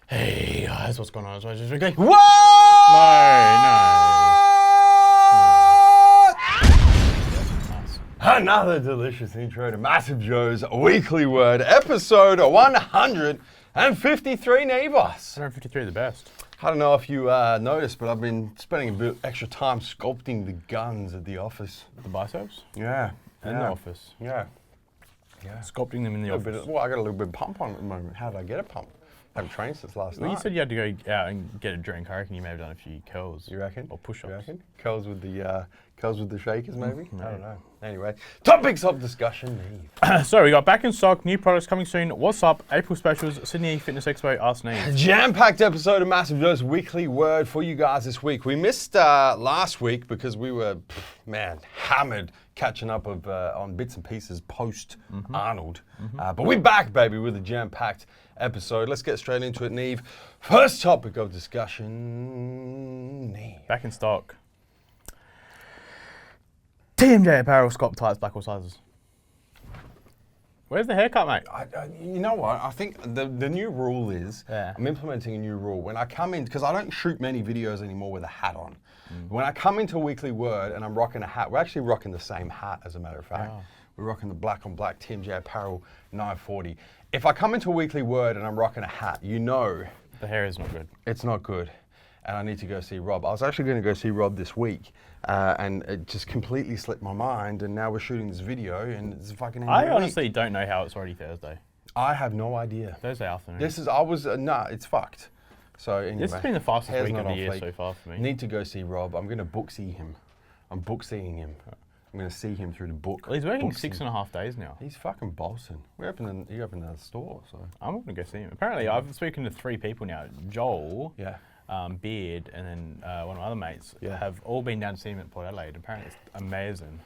Hey guys, what's going on? So I just going, What? no. Another delicious intro to MassiveJoes Weekly Word, episode 153, Neve. 153 the best. I don't know if you noticed, but I've been spending a bit extra time sculpting the guns at the office. The biceps? Yeah. In the office. Yeah. Sculpting them in the office. I got a little bit of pump on at the moment. How did I get a pump? I haven't trained since last Well, night. you said you had to go out and get a drink. I reckon you may have done a few curls. You reckon? Or push-ups. You reckon? Curls with the shakers, maybe? Maybe. I don't know. Anyway, topics of discussion, Neve. So we got back in stock, new products coming soon. WhatSupp, April specials, Sydney Fitness Expo, Ask Neve. Jam-packed episode of MassiveJoes Weekly Word for you guys this week. We missed last week because we were, hammered catching up on bits and pieces post-Arnold. But we're back, baby, with a jam-packed episode. Let's get straight into it, Neve. First topic of discussion, Neve. Back in stock. TMJ apparel, sculpt tights, black all sizes. Where's the haircut, mate? You know what? I think the new rule is, I'm implementing a new rule. When I come in, because I don't shoot many videos anymore with a hat on. When I come into Weekly Word and I'm rocking a hat, we're actually rocking the same hat, as a matter of fact. Oh. We're rocking the black on black TMJ apparel 940. If I come into Weekly Word and I'm rocking a hat, you know The hair is not good. it's not good. And I need to go see Rob. I was actually going to go see Rob this week, and it just completely slipped my mind. And now we're shooting this video, and it's fucking. I honestly don't know how it's already Thursday. I have no idea. Thursday afternoon. It's fucked. So anyway, This has been the fastest hair's week not of the on year fleek. so far for me. Need to go see Rob. I'm going to book see him. I'm book seeing him. I'm going to see him through the book. Well, he's working book 6.5 days now. He's fucking bossing. He opened a store, so. I'm going to go see him. Apparently, I've spoken to 3 people now. Joel, Yeah. Beard, and then one of my other mates Yeah. have all been down to see him at Port Adelaide. Apparently, it's amazing.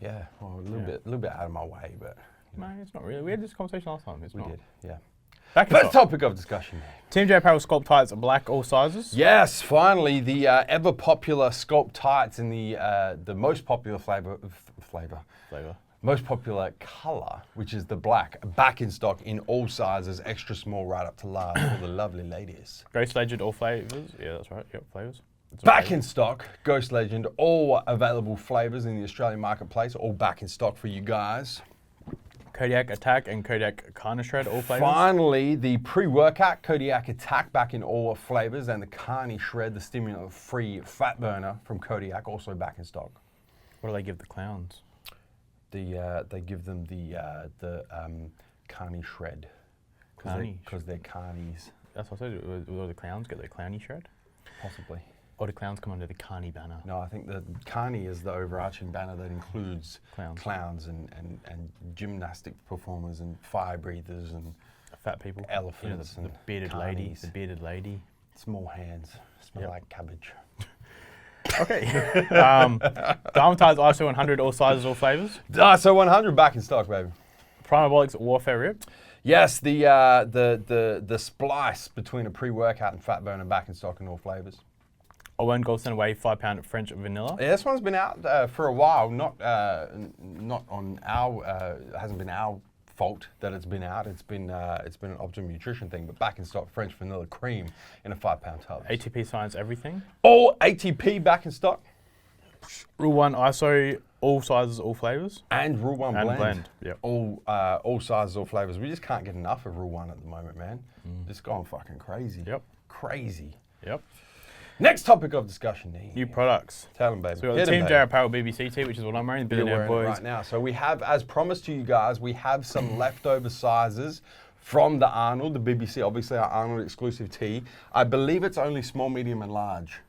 Yeah. Well, a little bit out of my way, but. No, it's not really. We had this conversation last time. It's We not. did, yeah. Back in First stock. topic of discussion. TMJ apparel sculpt tights, black all sizes. Yes, finally, the ever popular sculpt tights in the most popular flavor, most popular color, which is the black, back in stock in all sizes, extra small right up to large for the lovely ladies. Ghost Legend, all flavors. Yeah, that's right. Yep, flavors. That's Back right. in stock, Ghost Legend, all available flavors in the Australian marketplace, all back in stock for you guys. Kodiak Attack and Kodiak Carnage Shred, all flavors. Finally, the pre-workout Kodiak Attack back in all flavors, and the Carney Shred, the stimulant-free fat burner from Kodiak, also back in stock. What do they give the clowns? They give them the Carney Shred Carney because they're carnies, That's what I said. Will the clowns get the clowny shred? possibly. Or do clowns come under the carny banner? No, I think the Carney is the overarching banner that includes Clowns. and gymnastic performers and fire breathers and Fat people. elephants You know, the and bearded lady. carnies. The bearded lady. Small hands, smell like cabbage. Okay. Dharmatize ISO 100, all sizes, all flavors. So 100 back in stock, baby. Primabolics Warfare Rip. Yes, the splice between a pre-workout and fat burner back in stock in all flavors. Owen Gold Center Wave 5-pound French vanilla. Yeah, this one's been out for a while. Not on our. It hasn't been our fault that it's been out. It's been an Optimum Nutrition thing, but back in stock French vanilla cream in a 5-pound tub. ATP Science Everything. All ATP back in stock. Rule 1 ISO, all sizes, all flavors. And Rule 1 And blend. Yep. All sizes, all flavors. We just can't get enough of Rule 1 at the moment, man. Just going fucking crazy. Yep. Crazy. Yep. Next topic of discussion, Neve. New products. Tell them, baby. So we got Hit the 'em, Team baby. J Apparel BBC tee, which is what I'm wearing, the You're Billionaire wearing it Boys. right now. So we have, as promised to you guys, we have some leftover sizes from the Arnold, the BBC, obviously our Arnold exclusive tee. I believe it's only small, medium, and large.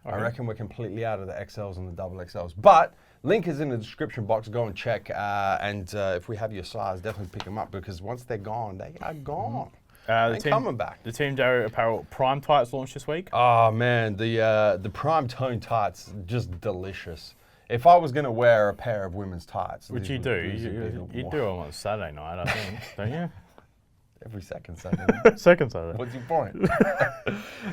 I reckon we're completely out of the XLs and the double XLs. But link is in the description box. Go and check. And if we have your size, definitely pick them up because once they're gone, they are gone. They're coming back. The Team J Apparel Prime Tights launched this week. Oh man, the Prime Tone tights, just delicious. If I was gonna wear a pair of women's tights, Which these you would- do. these would be You the do one. on Saturday night, I think, don't you? Every second Saturday. Second Saturday. What's your point?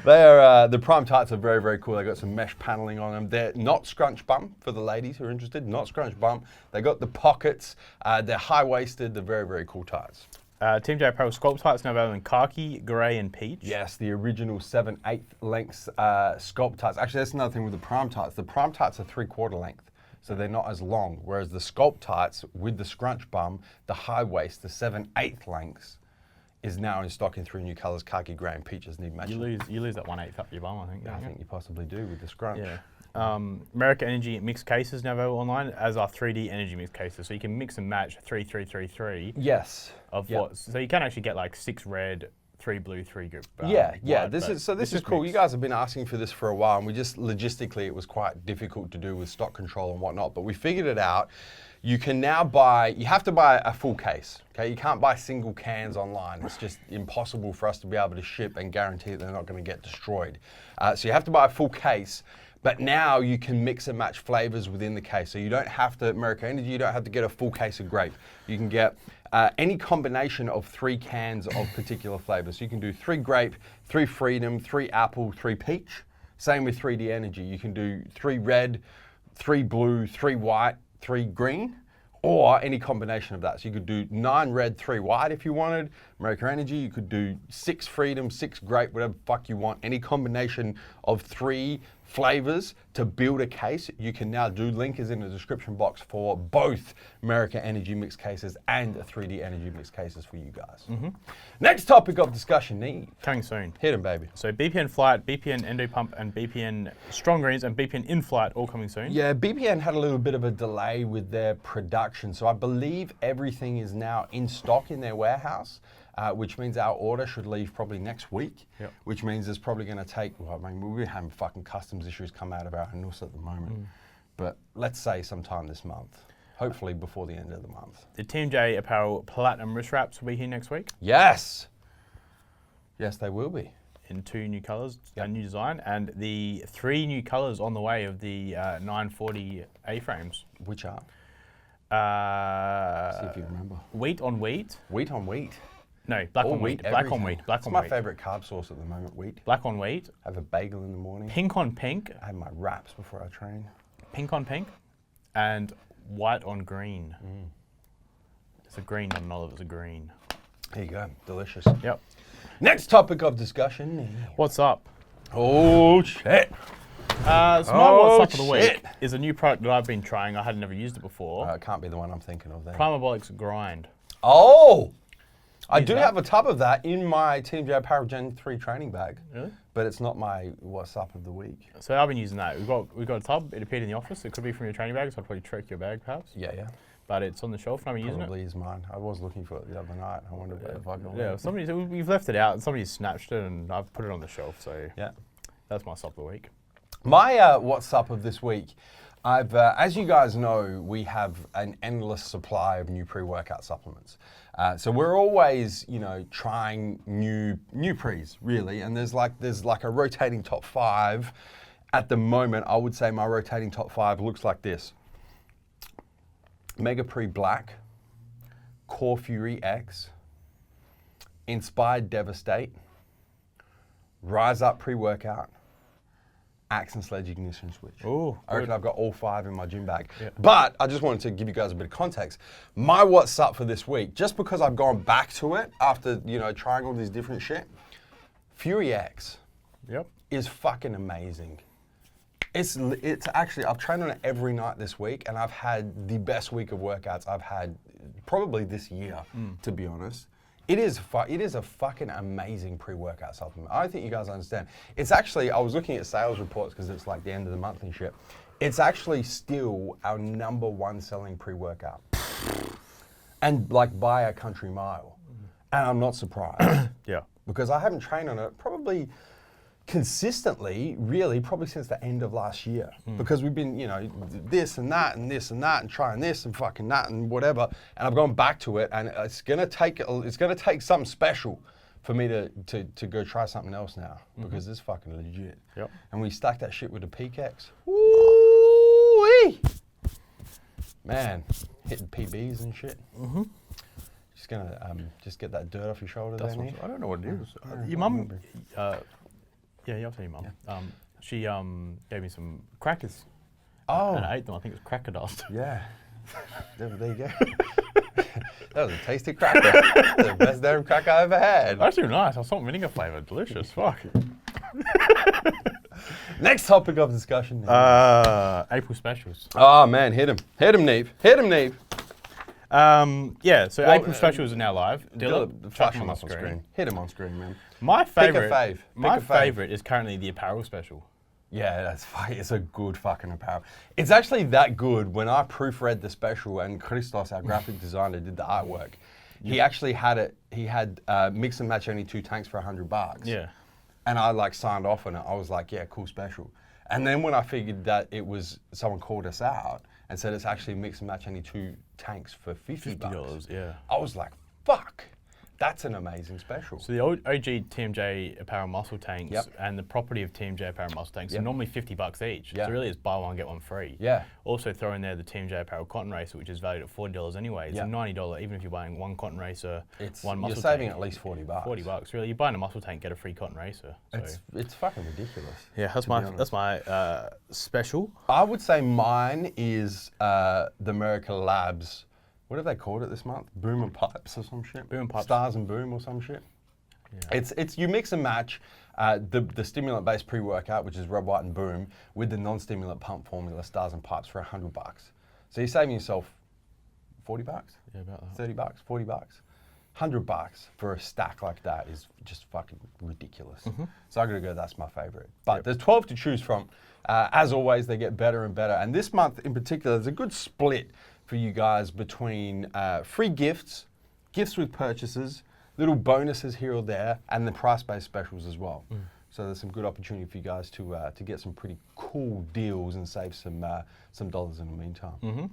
They are the Prime tights are very, very cool. They got some mesh paneling on them. They're not scrunch bum for the ladies who are interested. Not scrunch bum. They got the pockets. They're high waisted. They're very, very cool tights. Team J Apparel sculpt tights now available in khaki, grey, and peach. Yes, the original 7/8 lengths sculpt tights. Actually, that's another thing with the prime tights. The prime tights are 3/4 length, so they're not as long. Whereas the sculpt tights with the scrunch bum, the high waist, the 7/8 lengths, is now in stock in 3 new colours: khaki, grey, and peach. As Neve mentioned. You lose that 1/8 up your bum, I think. I think you possibly do with the scrunch. Yeah. America Energy mixed cases now available online, as are 3D Energy mixed cases. So you can mix and match 3, 3, 3, 3. Yes. Of what? So you can actually get like 6 red, 3 blue, 3 group. Yeah. White, This is cool. mixed. You guys have been asking for this for a while, and we just logistically it was quite difficult to do with stock control and whatnot. But we figured it out. You can now buy. You have to buy a full case. Okay, you can't buy single cans online. It's just impossible for us to be able to ship and guarantee that they're not going to get destroyed. So you have to buy a full case. But now you can mix and match flavors within the case. So you don't have to, America Energy, you don't have to get a full case of grape. You can get any combination of 3 cans of particular flavors. So you can do 3 grape, 3 freedom, 3 apple, 3 peach. Same with 3D Energy. You can do 3 red, 3 blue, 3 white, 3 green, or any combination of that. So you could do 9 red, 3 white if you wanted. America Energy, you could do 6 freedom, 6 grape, whatever the fuck you want. Any combination of 3 flavors to build a case, you can now do. Link is in the description box for both America Energy mixed cases and 3D Energy mixed cases for you guys. Next topic of discussion, Neve. Coming soon. Hit him, baby. So BPN Flight, BPN Endo Pump, and BPN Strong Greens and BPN In Flight all coming soon. Yeah, BPN had a little bit of a delay with their production, so I believe everything is now in stock in their warehouse. Which means our order should leave probably next week, which means it's probably going to take, well, I mean, we're having fucking customs issues come out of our NUS at the moment, but let's say sometime this month, hopefully before the end of the month. The Team J Apparel Platinum wrist wraps will be here next week. Yes! Yes, they will be. In 2 new colours, a new design, and the 3 new colours on the way of the 940 A-frames. Which are? See if you remember. Wheat on wheat. Wheat on wheat. No, black on wheat. Black on wheat. Black It's on my wheat. favourite carb source at the moment, wheat. Black on wheat. I have a bagel in the morning. Pink on pink. I have my wraps before I train. Pink on pink. And white on green. It's a green, not an olive, it's a green. There you go. Delicious. Yep. Next topic of discussion. What's up? Oh, shit. So my what's up of the week is a new product that I've been trying. I had never used it before. It can't be the one I'm thinking of then. Primabolics Grind. Oh! I Use do that? have a tub of that in my Team J Apparel Gen 3 training bag. Really? But it's not my what's up of the week. So I've been using that. We've got a tub. It appeared in the office. It could be from your training bag, so I'd probably trick your bag perhaps. Yeah. But it's on the shelf and I've been using it. Probably is mine. I was looking for it the other night. I wondered if I got Yeah, we've left it out and somebody snatched it and I've put it on the shelf. So Yeah. that's my sop of the week. My what's up of this week, I've, as you guys know, we have an endless supply of new pre-workout supplements. So we're always, trying new pre's really, and there's like a rotating top 5. At the moment, I would say my rotating top 5 looks like this: Mega Pre Black, Core Fury X, Inspired Devastate, Rise Up Pre-Workout, Axe and Sledge Ignition Switch. Ooh, I reckon I've got all 5 in my gym bag. Yeah. But I just wanted to give you guys a bit of context. My what's up for this week, just because I've gone back to it after, trying all these different shit, Fury X Yep. is fucking amazing. It's actually, I've trained on it every night this week and I've had the best week of workouts I've had probably this year, to be honest. It is a fucking amazing pre-workout supplement. I don't think you guys understand. It's actually, I was looking at sales reports because it's like the end of the month and shit. It's actually still our #1 selling pre-workout. And like by a country mile. And I'm not surprised. Yeah. Because I haven't trained on it probably consistently, really, probably since the end of last year. Because we've been, this and that and this and that and trying this and fucking that and whatever. And I've gone back to it, and it's gonna take something special for me to go try something else now, because it's fucking legit. Yep. And we stack that shit with the PKX. Woo-wee! Man, hitting PBs and shit. Just gonna just get that dirt off your shoulder there, Neve. I don't know what it is. I Your mum, remember. yeah, I'll tell your mum. She gave me some crackers. Oh. And I ate them. I think it was cracker dust. Yeah. There you go. That was a tasty cracker. The best damn cracker I ever had. That's too nice. Our salt and vinegar flavour, delicious. Fuck. Next topic of discussion. April specials. Oh man, hit him, Neve. Hit him, Neve. Yeah, so Well, April specials are now live. Flash him on screen. Hit him on screen, man. My favourite. fave. My Pick a fave. favourite is currently the apparel special. Yeah, it's a good fucking apparel. It's actually that good. When I proofread the special and Christos, our graphic designer, did the artwork, he actually had it. He had mix and match only 2 tanks for $100. Yeah. And I like signed off on it. I was like, yeah, cool special. And then when I figured that it was, someone called us out and said it's actually mix and match only 2 tanks for $50. Yeah. I was like, fuck. That's an amazing special. So the old OG TMJ apparel muscle tanks Yep. and the property of TMJ apparel muscle tanks Yep. are normally $50 each. Yeah. So really it's buy one, get one free. Yeah. Also throw in there the TMJ apparel cotton racer, which is valued at $40 anyway. It's Yeah. a $90, even if you're buying one cotton racer, one muscle You're saving tank. at least $40. $40, really. You're buying a muscle tank, get a free cotton racer. So. It's fucking ridiculous. Yeah, that's my special. I would say mine is the America Labs. What have they called it this month? Boom and Pipes or some shit? Boom and Pipes. Stars and Boom or some shit. Yeah. It's you mix and match the stimulant-based pre-workout, which is Red, White, and Boom, with the non-stimulant pump formula, Stars and Pipes, for $100. So you're saving yourself $40, Yeah, about that. $30, $40. $100 for a stack like that is just fucking ridiculous. So I gotta go, that's my favorite. But there's 12 to choose from. As always, they get better and better. And this month in particular, there's a good split for you guys between free gifts, gifts with purchases, little bonuses here or there, and the price-based specials as well. So there's some good opportunity for you guys to get some pretty cool deals and save some dollars in the meantime.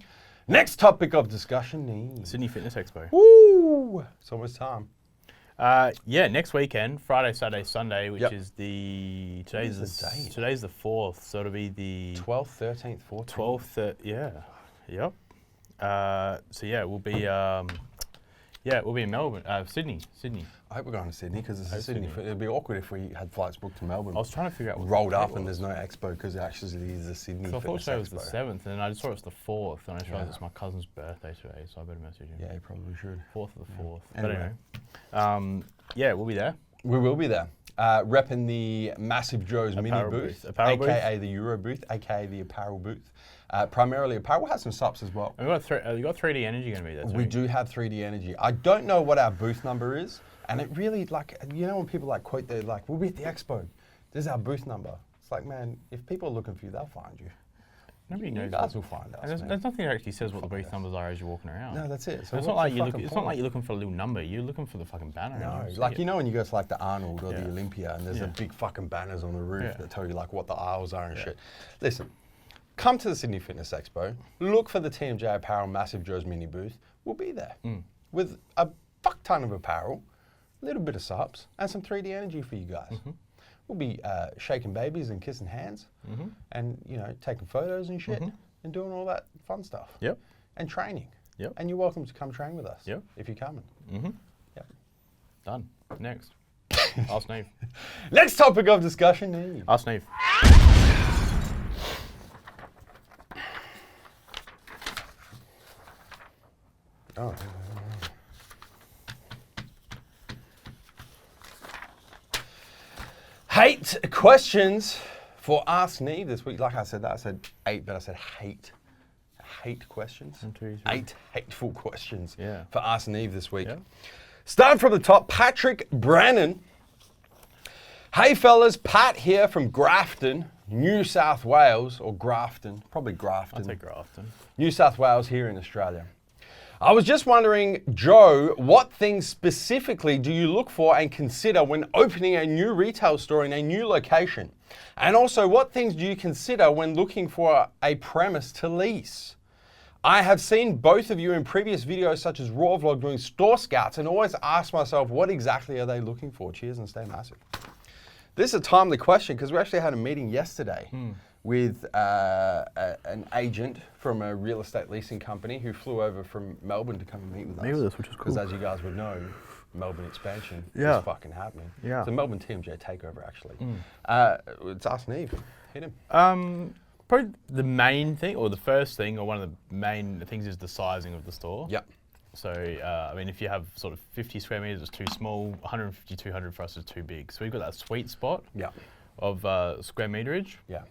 Next topic of discussion, Neve. Sydney Fitness Expo. Woo! It's almost time. Yeah, next weekend, Friday, Saturday, Sunday, which Yep. is the What is the date? Today's the 4th, so it'll be the 12th, 13th, 14th. 12th. Yeah, yep. So yeah, we'll be in Melbourne, Sydney. I hope we're going to Sydney because it's Oh, Sydney. Sydney. It'd be awkward if we had flights booked to Melbourne. I was trying to figure out what rolled the date up and was. there's no expo because it actually is a Sydney. So I thought Fitness it was the Expo. 7th, and then I just saw it was the 4th, and I just realised Yeah. it's my cousin's birthday today, so I better message him. Yeah, you probably should. 4th of the 4th. Anyway. But anyway, yeah, we'll be there. We will be there. Repping the MassiveJoes mini Apparel booth, booth. Apparel aka the Euro booth, aka the apparel booth. Primarily apparel. We'll have some subs as well. And we got 3D Energy going to be there too. We do have 3D Energy. I don't know what our booth number is, and it really, like, you know when people like quote, they're like, we'll be at the expo. This is our booth number. It's like, man, if people are looking for you, they'll find you. Nobody You knows. guys will find us, And there's man. nothing that actually says what the booth Fuck numbers are as you're walking around. No, that's it. So it's what's not like the you fucking it's not like point? you're looking for a little number. You're looking for the fucking banner. and No, you see like it. you know when you go to like the Arnold or Yeah. the Olympia and there's Yeah. the big fucking banners on the roof Yeah. that tell you like what the aisles are and Yeah. shit. Listen, come to the Sydney Fitness Expo, look for the TMJ Apparel MassiveJoes mini booth. We'll be there with a fuck ton of apparel, a little bit of subs, and some 3D Energy for you guys. We'll be shaking babies and kissing hands and, you know, taking photos and shit and doing all that fun stuff. Yep. And training. Yep. And you're welcome to come train with us Yep. if you're coming. Yep. Done. Next. Ask Neve. Next topic of discussion, Neve. Ask Neve. Oh. Hate questions for Ask Neve this week. Like I said, 8, but I said hate. Hate questions. 1, 2, 3. 8 hateful questions Yeah. for Ask Neve this week. Yeah. Starting from the top, Patrick Brannon. Hey fellas, Pat here from Grafton, New South Wales, or Grafton, probably Grafton. I'll take Grafton. New South Wales here in Australia. I was just wondering, Joe, what things specifically do you look for and consider when opening a new retail store in a new location? And also, what things do you consider when looking for a premise to lease? I have seen both of you in previous videos such as Raw Vlog doing store scouts and always ask myself, what exactly are they looking for? Cheers and stay massive. This is a timely question because we actually had a meeting yesterday with an agent from a real estate leasing company who flew over from Melbourne to come and meet with us. which is Because as you guys would know, Melbourne expansion Yeah. is fucking happening. Yeah. It's a Melbourne TMJ takeover actually. It's Ask Neve. Hit him. Probably the main thing, or the first thing, or one of the main things is the sizing of the store. Yep. So, I mean, if you have sort of 50 square meters, it's too small. 150, 200 for us is too big. So we've got that sweet spot of square meterage. Yeah.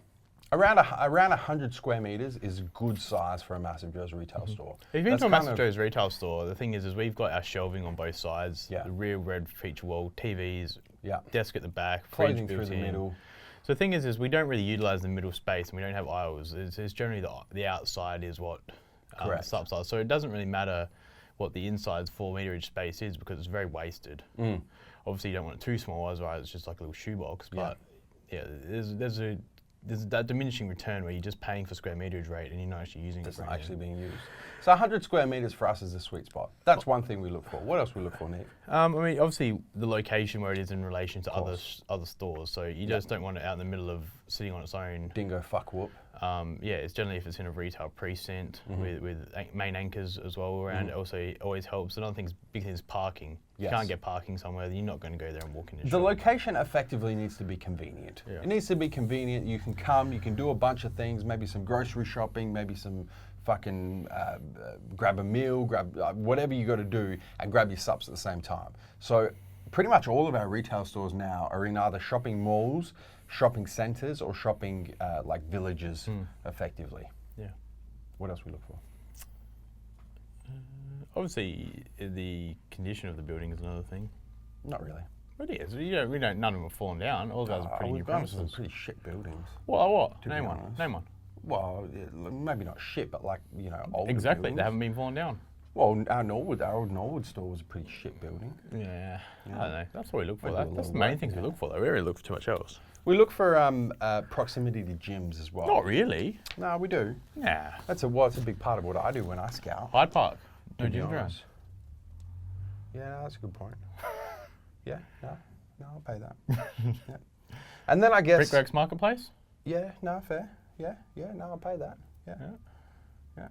Around 100 square meters is a good size for a MassiveJoes retail store. If you've been to a MassiveJoes retail store, the thing is we've got our shelving on both sides. Yeah. The rear red feature wall, TVs, Yeah. desk at the back, Clothing fridge through the built in. middle. So the thing is we don't really utilize the middle space, and we don't have aisles. It's generally the outside is what Correct. subsides. So it doesn't really matter what the inside's 4 meterage space is because it's very wasted. Obviously, you don't want it too small, otherwise it's just like a little shoebox. But yeah, there's that diminishing return where you're just paying for square meterage rate and you're not actually using it. It's not actually being used. So 100 square meters for us is a sweet spot. That's one thing we look for. What else we look for, Neve? I mean, obviously the location where it is in relation to other stores. So you just don't want it out in the middle of sitting on its own. Dingo fuck whoop. Yeah, it's generally if it's in a retail precinct with main anchors as well around. It also always helps. Another big thing is parking. If you can't get parking somewhere, then you're not going to go there and walk in the shop. Location effectively needs to be convenient. Yeah. It needs to be convenient. You can come, you can do a bunch of things, maybe some grocery shopping, maybe some fucking grab a meal, grab whatever you got to do, and grab your sups at the same time. So pretty much all of our retail stores now are in either shopping malls, shopping centres, or shopping like villages, effectively. Yeah. What else we look for? Obviously, the condition of the building is another thing. Not really. It is. None of them have fallen down. All of those are pretty new We've gone to some premises. pretty shit buildings. What? To Name be one. honest. Name one. Well, maybe not shit, but like, older Exactly. buildings. They haven't been fallen down. Well, our old Norwood store was a pretty shit building. Yeah. I don't know. That's what we look for. Might do a That's little the main work, things we look for, though. We don't really look for too much else. We look for proximity to gyms as well. Not really. No, we do. Nah. It's a big part of what I do when I scout. Hyde Park. No To be gyms around. honest. Yeah, no, that's a good point. Yeah, no, I'll pay that. Yeah. And then I guess. Brickworks Marketplace? Yeah, no, fair. Yeah, no, I'll pay that. Yeah.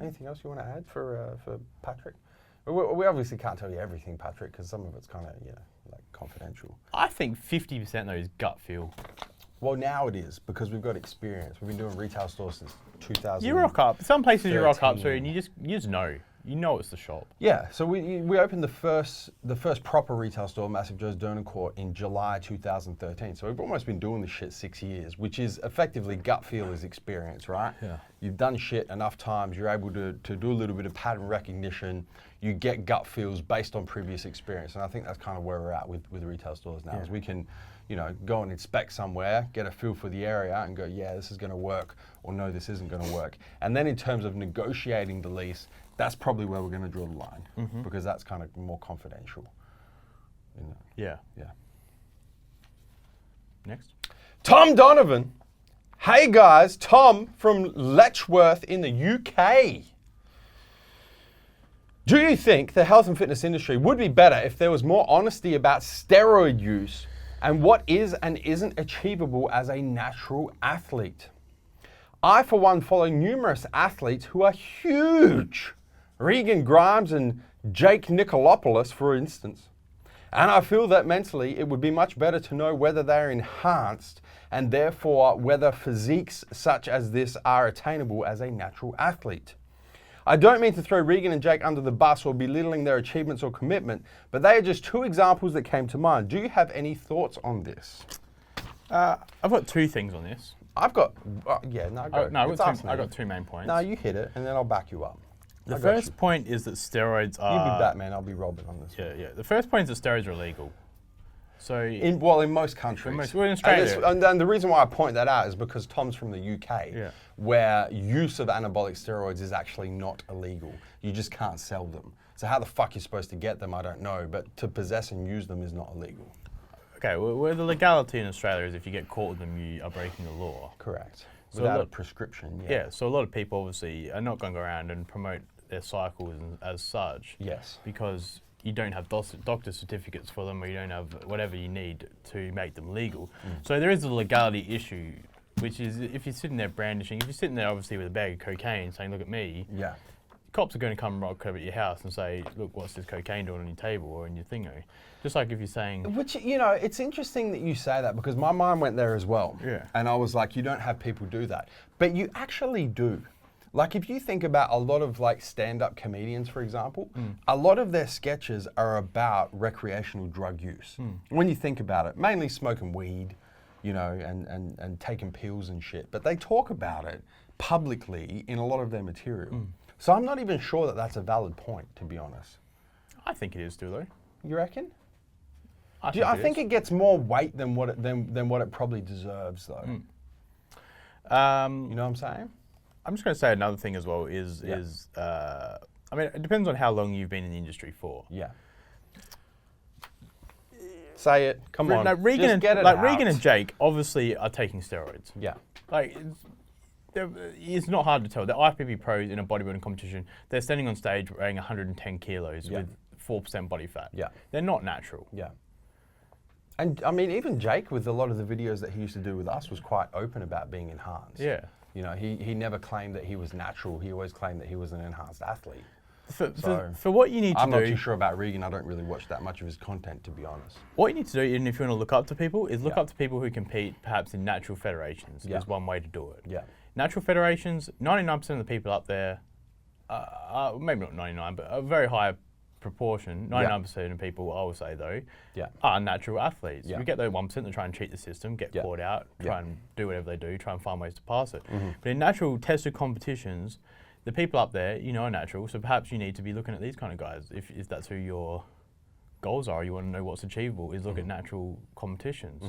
Anything else you want to add for Patrick? We obviously can't tell you everything, Patrick, because some of it's kind of like confidential. I think 50% though is gut feel. Well, now it is because we've got experience. We've been doing retail stores since 2000. You rock up. Some places you rock up to and you just know. You know it's the shop. Yeah, so we opened the first proper retail store, MassiveJoes Court, in July 2013. So we've almost been doing this shit 6 years, which is effectively gut feel is experience, right? Yeah. You've done shit enough times, you're able to do a little bit of pattern recognition, you get gut feels based on previous experience. And I think that's kind of where we're at with retail stores now, is we can, go and inspect somewhere, get a feel for the area and go, yeah, this is gonna work, or no, this isn't gonna work. And then in terms of negotiating the lease, that's probably where we're going to draw the line, because that's kind of more confidential. Yeah. Yeah. Next. Tom Donovan. Hey guys, Tom from Letchworth in the UK. Do you think the health and fitness industry would be better if there was more honesty about steroid use and what is and isn't achievable as a natural athlete? I, for one, follow numerous athletes who are huge. Regan Grimes and Jake Nicolopoulos, for instance. And I feel that mentally it would be much better to know whether they're enhanced and therefore whether physiques such as this are attainable as a natural athlete. I don't mean to throw Regan and Jake under the bus or belittling their achievements or commitment, but they are just two examples that came to mind. Do you have any thoughts on this? I've got two things on this. I've got, go. I got two main points. No, you hit it and then I'll back you up. The first point is that steroids are... You be Batman, I'll be Robin on this. Yeah. The first point is that steroids are illegal. So in most countries. We're in Australia. And the reason why I point that out is because Tom's from the UK, where use of anabolic steroids is actually not illegal. You just can't sell them. So how the fuck you're supposed to get them, I don't know. But to possess and use them is not illegal. Okay, where the legality in Australia is if you get caught with them, you are breaking the law. Correct. So without a prescription, Yeah, so a lot of people obviously are not going to go around and promote their cycles as such. Yes. Because you don't have doctor certificates for them, or you don't have whatever you need to make them legal. So there is a legality issue, which is if you're sitting there brandishing, if you're sitting there obviously with a bag of cocaine saying, look at me, cops are going to come rock over at your house and say, look, what's this cocaine doing on your table or in your thingo? Just like if you're saying... Which, you know, it's interesting that you say that because my mind went there as well. Yeah. And I was like, you don't have people do that. But you actually do. Like if you think about a lot of like stand-up comedians, for example, a lot of their sketches are about recreational drug use. When you think about it, mainly smoking weed, you know, and taking pills and shit. But they talk about it publicly in a lot of their material. So I'm not even sure that that's a valid point, to be honest. I think it is too, though. You reckon? I think it gets more weight than what it probably deserves, though. You know what I'm saying? I'm just going to say another thing as well is I mean, it depends on how long you've been in the industry for. Yeah. Say it. Come on. Like Regan and Jake obviously are taking steroids. Yeah. Like, it's not hard to tell. The IFBB pros in a bodybuilding competition, they're standing on stage weighing 110 kilos with 4% body fat. Yeah. They're not natural. Yeah. And I mean, even Jake, with a lot of the videos that he used to do with us, was quite open about being enhanced. Yeah. You know, he never claimed that he was natural. He always claimed that he was an enhanced athlete. For what you need to do... I'm not too sure about Regan. I don't really watch that much of his content, to be honest. What you need to do, even if you want to look up to people, is look up to people who compete perhaps in natural federations. Is one way to do it. Yeah. Natural federations, 99% of the people up there, maybe not 99, but a very high proportion, 99% of people, I would say though, are natural athletes. Yeah. We get those 1% that try and cheat the system, get caught out, try and do whatever they do, try and find ways to pass it. But in natural tested competitions, the people up there, you know, are natural, so perhaps you need to be looking at these kind of guys. If that's who your goals are, you want to know what's achievable, is look at natural competitions.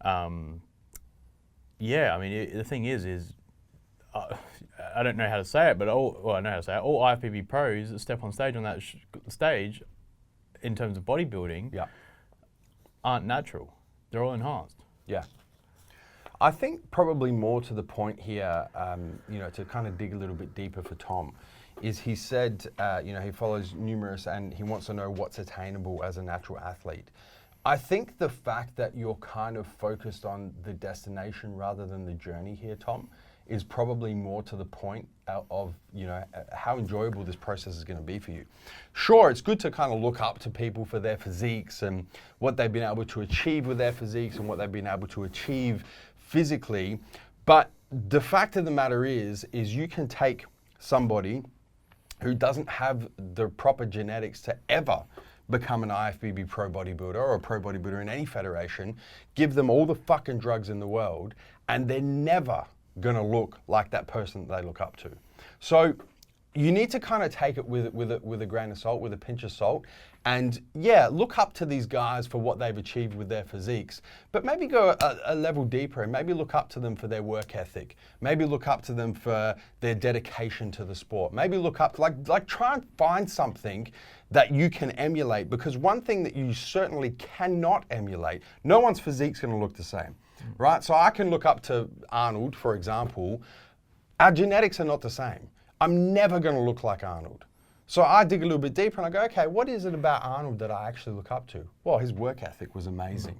Yeah, I mean, the thing is I don't know how to say it, but I know how to say it. All IFBB pros that step on stage on that stage, in terms of bodybuilding, aren't natural. They're all enhanced. Yeah. I think probably more to the point here, you know, to kind of dig a little bit deeper for Tom, is he said, you know, he follows numerous and he wants to know what's attainable as a natural athlete. I think the fact that you're kind of focused on the destination rather than the journey here, Tom, is probably more to the point of, you know, how enjoyable this process is going to be for you. Sure, it's good to kind of look up to people for their physiques and what they've been able to achieve with their physiques and what they've been able to achieve physically, but the fact of the matter is you can take somebody who doesn't have the proper genetics to ever become an IFBB pro bodybuilder or a pro bodybuilder in any federation, give them all the fucking drugs in the world, and they're never gonna look like that person that they look up to. So you need to kind of take it with a grain of salt, with a pinch of salt, and yeah, look up to these guys for what they've achieved with their physiques, but maybe go a level deeper and maybe look up to them for their work ethic. Maybe look up to them for their dedication to the sport. Maybe look up, like try and find something that you can emulate, because one thing that you certainly cannot emulate, no one's physique's gonna look the same, right? So I can look up to Arnold, for example. Our genetics are not the same. I'm never gonna look like Arnold. So I dig a little bit deeper and I go, okay, what is it about Arnold that I actually look up to? Well, his work ethic was amazing,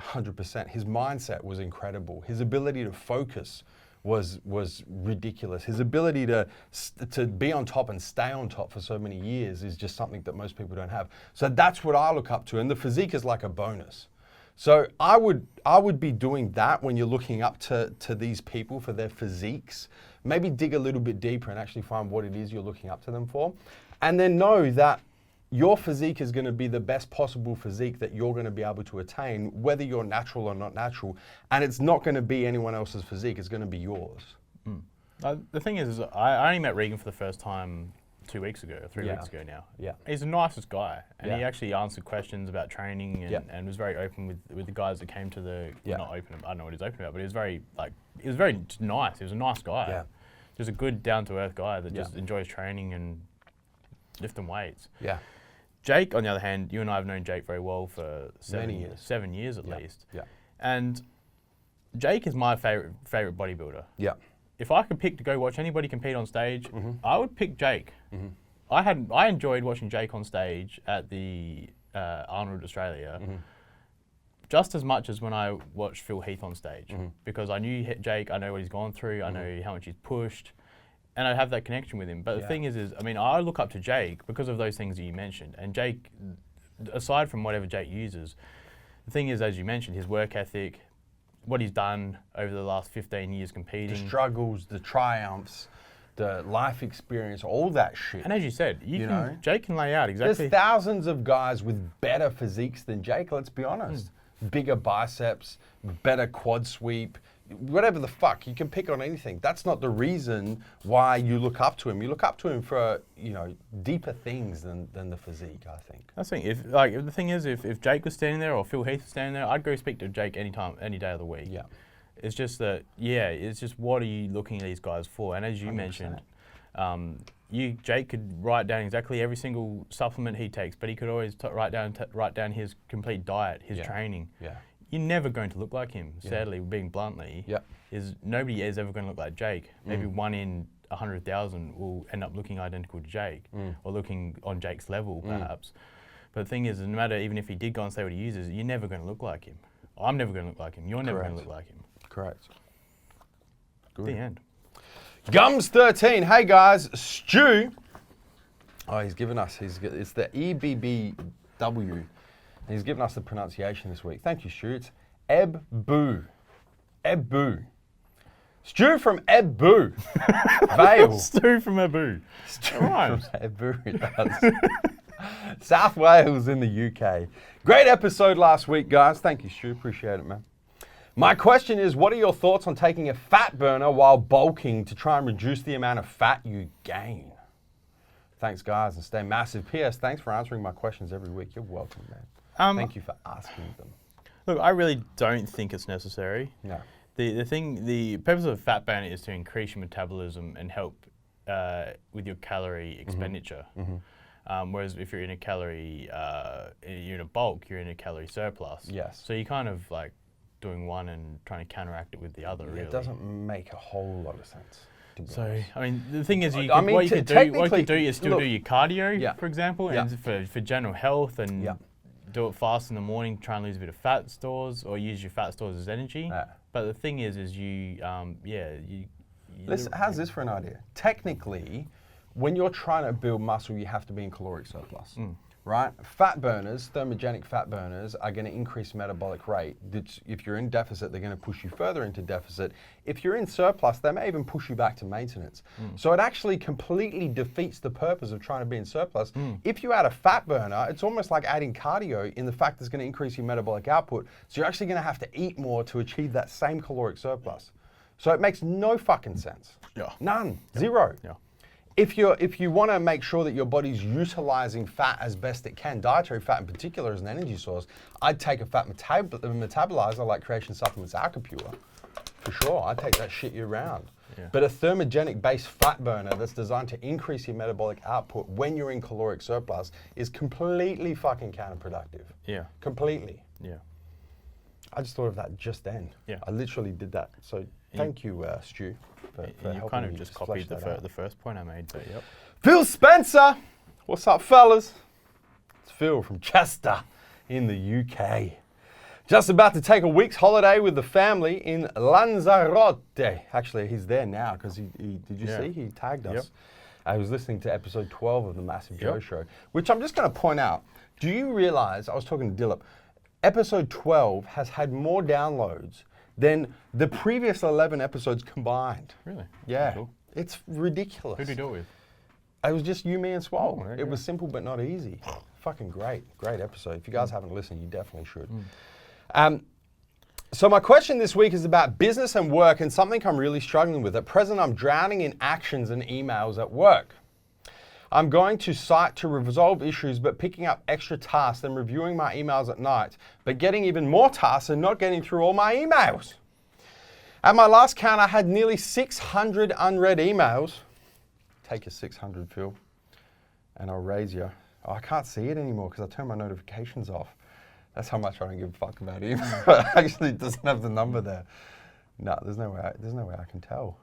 100%. His mindset was incredible. His ability to focus was ridiculous. His ability to be on top and stay on top for so many years is just something that most people don't have. So that's what I look up to, and the physique is like a bonus. So I would be doing that when you're looking up to these people for their physiques. Maybe dig a little bit deeper and actually find what it is you're looking up to them for. And then know that your physique is going to be the best possible physique that you're going to be able to attain, whether you're natural or not natural. And it's not going to be anyone else's physique, it's going to be yours. The thing is I only met Regan for the first time 2 weeks ago, or 3 weeks ago now. Yeah. He's the nicest guy, and he actually answered questions about training and was very open with the guys that came to the, not open, I don't know what he's open about, but he was very nice. He was a nice guy. Yeah. Just a good down-to-earth guy that just enjoys training and lifting weights. Yeah. Jake, on the other hand, you and I have known Jake very well for 7 years at least. Yeah. And Jake is my favorite bodybuilder. Yeah. If I could pick to go watch anybody compete on stage, I would pick Jake. I enjoyed watching Jake on stage at the Arnold Australia just as much as when I watched Phil Heath on stage, because I knew Jake, I know what he's gone through, I know how much he's pushed. and I have that connection with him. But the thing is I mean, I look up to Jake because of those things that you mentioned. And Jake, aside from whatever Jake uses, the thing is, as you mentioned, his work ethic, what he's done over the last 15 years competing. The struggles, the triumphs, the life experience, all that shit. And as you said, Jake can lay out exactly. There's thousands of guys with better physiques than Jake, let's be honest. Bigger biceps, better quad sweep, whatever the fuck. You can pick on anything. That's not the reason why you look up to him. You look up to him for, deeper things than the physique, I think. I think if the thing is, if Jake was standing there or Phil Heath was standing there, I'd go speak to Jake any day of the week. Yeah. It's just that, it's just what are you looking at these guys for? And as you 100%. Mentioned, Jake could write down exactly every single supplement he takes, but he could always write down his complete diet, his training. Yeah. You're never going to look like him, sadly, being bluntly. Nobody is ever going to look like Jake. Maybe 1 in 100,000 will end up looking identical to Jake or looking on Jake's level, perhaps. But the thing is, no matter, even if he did go and say what he uses, you're never going to look like him. I'm never going to look like him. You're never going to look like him. Correct. Good. The end. Gums13. Hey guys, Stu. Oh, he's given us, it's the EBBW. He's given us the pronunciation this week. Thank you, Stu. It's Ebbu. Ebbu. Stu from Ebbu. Vale. Stu from Ebbu. Stu from Ebbu, it does. South Wales in the UK. Great episode last week, guys. Thank you, Stu. Appreciate it, man. My question is, what are your thoughts on taking a fat burner while bulking to try and reduce the amount of fat you gain? Thanks, guys, and stay massive. P.S. Thanks for answering my questions every week. You're welcome, man. Thank you for asking them. Look, I really don't think it's necessary. No. The purpose of a fat burner is to increase your metabolism and help with your calorie expenditure. Whereas if you're in you're in a bulk, you're in a calorie surplus. Yes. So you kind of like doing one and trying to counteract it with the other. Really, it doesn't make a whole lot of sense. So I mean, the thing is, what you could do is still do your cardio, for example, and for general health, and do it fast in the morning. Try and lose a bit of fat stores, or use your fat stores as energy. But the thing is how's this for an idea? Technically, when you're trying to build muscle, you have to be in caloric surplus. Right? Fat burners, thermogenic fat burners, are going to increase metabolic rate. If you're in deficit, they're going to push you further into deficit. If you're in surplus, they may even push you back to maintenance. So it actually completely defeats the purpose of trying to be in surplus. If you add a fat burner, it's almost like adding cardio in the fact it's going to increase your metabolic output. So you're actually going to have to eat more to achieve that same caloric surplus. So it makes no fucking sense. None. Zero. If you want to make sure that your body's utilizing fat as best it can, dietary fat in particular as an energy source, I'd take a fat metabolizer like Creation Supplements Alka-Pure. For sure, I'd take that shit year round. But a thermogenic based fat burner that's designed to increase your metabolic output when you're in caloric surplus is completely fucking counterproductive. Completely. I just thought of that just then. I literally did that. So thank you, Stu. You kind of just copied the first point I made, but Phil Spencer! What's up, fellas? It's Phil from Chester in the UK. Just about to take a week's holiday with the family in Lanzarote. Actually, he's there now because did you see? He tagged us. I was listening to episode 12 of the Massive Joe Show, which I'm just going to point out. Do you realize, I was talking to Dillip, episode 12 has had more downloads than the previous 11 episodes combined. Really? Yeah. Cool. It's ridiculous. Who did you do it with? It was just you, me, and Swole. Oh, it was simple but not easy. Fucking great. Great episode. If you guys haven't listened, you definitely should. So my question this week is about business and work and something I'm really struggling with. At present, I'm drowning in actions and emails at work. I'm going to site to resolve issues, but picking up extra tasks and reviewing my emails at night, but getting even more tasks and not getting through all my emails. At my last count, I had nearly 600 unread emails. Take your 600, Phil, and I'll raise you. Oh, I can't see it anymore because I turned my notifications off. That's how much I don't give a fuck about email. It actually doesn't have the number there. No, there's no way I can tell.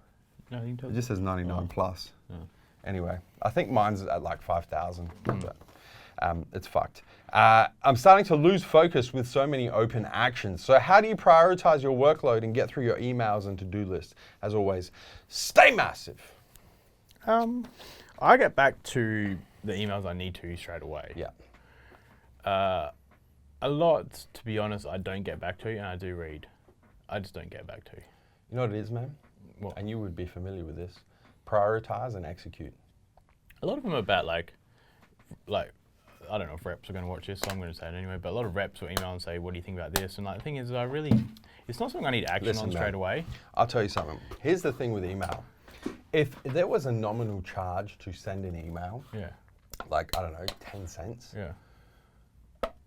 No, you can tell. It just says 99 plus. Anyway, I think mine's at like 5,000, but it's fucked. I'm starting to lose focus with so many open actions. So how do you prioritize your workload and get through your emails and to-do lists? As always, stay massive. I get back to the emails I need to straight away. Yeah. A lot, to be honest, I don't get back to, and I do read. I just don't get back to. You know what it is, man? What? And you would be familiar with this. Prioritize and execute. A lot of them are about like, I don't know if reps are going to watch this, so I'm going to say it anyway, but a lot of reps will email and say, what do you think about this? And like, the thing is, it's not something I need action on straight away. I'll tell you something. Here's the thing with email. If there was a nominal charge to send an email, like, I don't know, 10 cents,